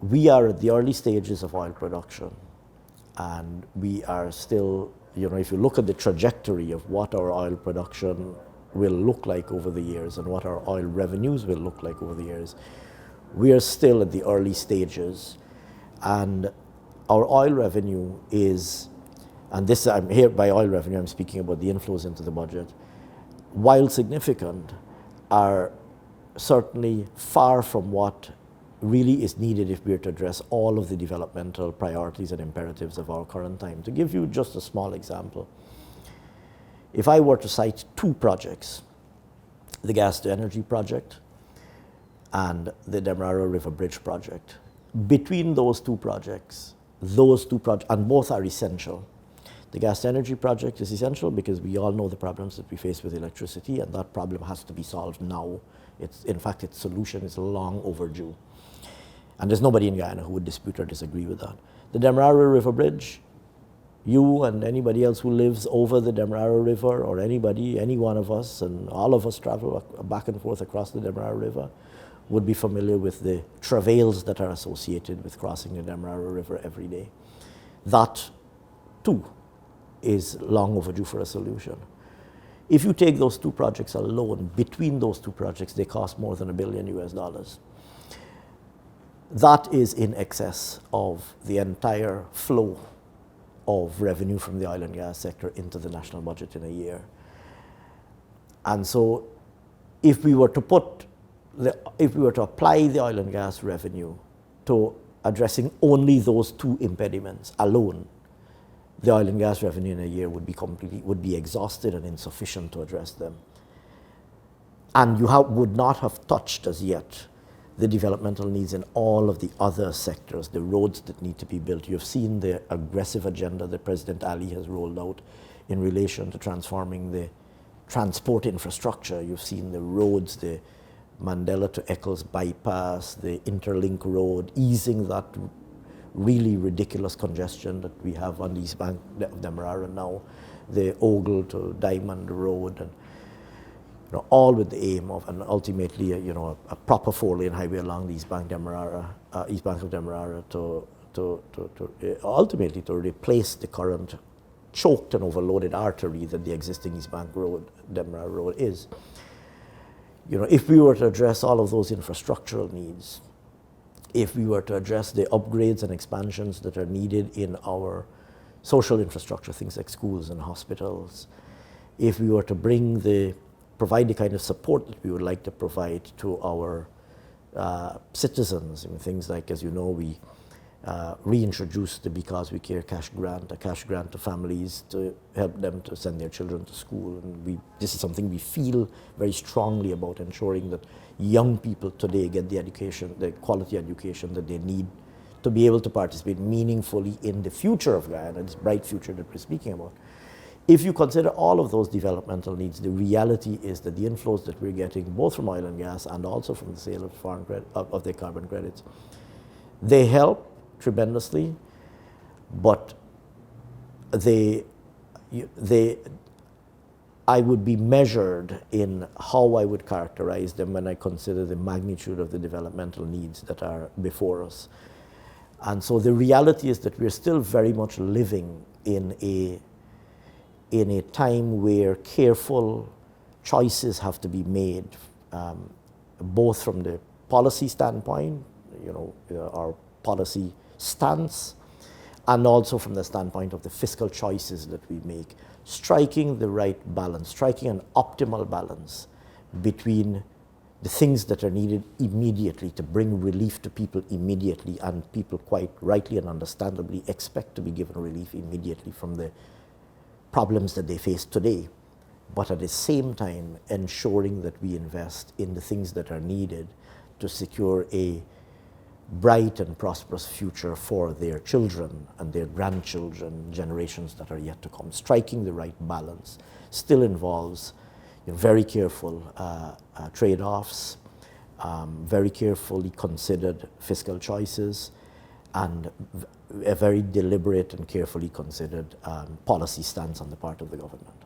we are at the early stages of oil production, and we are still, if you look at the trajectory of what our oil production will look like over the years and what our oil revenues will look like over the years, we are still at the early stages. And our oil revenue is, and this, I'm here by oil revenue, I'm speaking about the inflows into the budget, while significant, are certainly far from what really is needed if we are to address all of the developmental priorities and imperatives of our current time. To give you just a small example, if I were to cite two projects, the gas to energy project and the Demerara River Bridge project, between those two projects, and both are essential. The gas to energy project is essential because we all know the problems that we face with electricity, and that problem has to be solved now. In fact, its solution is long overdue. And there's nobody in Guyana who would dispute or disagree with that. The Demerara River Bridge, you and anybody else who lives over the Demerara River, or any one of us, and all of us travel back and forth across the Demerara River, would be familiar with the travails that are associated with crossing the Demerara River every day. That, too, is long overdue for a solution. If you take those two projects alone, between those two projects, they cost more than $1 billion US. That is in excess of the entire flow of revenue from the oil and gas sector into the national budget in a year. And so if we were to apply the oil and gas revenue to addressing only those two impediments alone, the oil and gas revenue in a year would be exhausted and insufficient to address them. And you would not have touched as yet the developmental needs in all of the other sectors, the roads that need to be built. You've seen the aggressive agenda that President Ali has rolled out in relation to transforming the transport infrastructure. You've seen the roads, the Mandela to Eccles bypass, the Interlink Road, easing that really ridiculous congestion that we have on the east bank of Demerara now, the Ogle to Diamond Road, and all with the aim of, and ultimately, a proper four-lane highway along the east bank of Demerara to ultimately to replace the current choked and overloaded artery that the existing East Bank Road, Demerara Road is. If we were to address all of those infrastructural needs, if we were to address the upgrades and expansions that are needed in our social infrastructure, things like schools and hospitals, if we were to provide the kind of support that we would like to provide to our citizens, things like, as you know, we reintroduced the Because We Care cash grant, a cash grant to families to help them to send their children to school. And this is something we feel very strongly about, ensuring that young people today get the education, the quality education that they need to be able to participate meaningfully in the future of Guyana, this bright future that we're speaking about. If you consider all of those developmental needs, the reality is that the inflows that we're getting, both from oil and gas and also from the sale of of their carbon credits, they help tremendously, but I would be measured in how I would characterize them when I consider the magnitude of the developmental needs that are before us. And so the reality is that we're still very much living in a time where careful choices have to be made, both from the policy standpoint, our policy stance, and also from the standpoint of the fiscal choices that we make, striking the right balance, striking an optimal balance between the things that are needed immediately to bring relief to people immediately, and people quite rightly and understandably expect to be given relief immediately from the problems that they face today, but at the same time ensuring that we invest in the things that are needed to secure a bright and prosperous future for their children and their grandchildren, generations that are yet to come. Striking the right balance still involves very careful trade-offs, very carefully considered fiscal choices, and a very deliberate and carefully considered policy stance on the part of the government.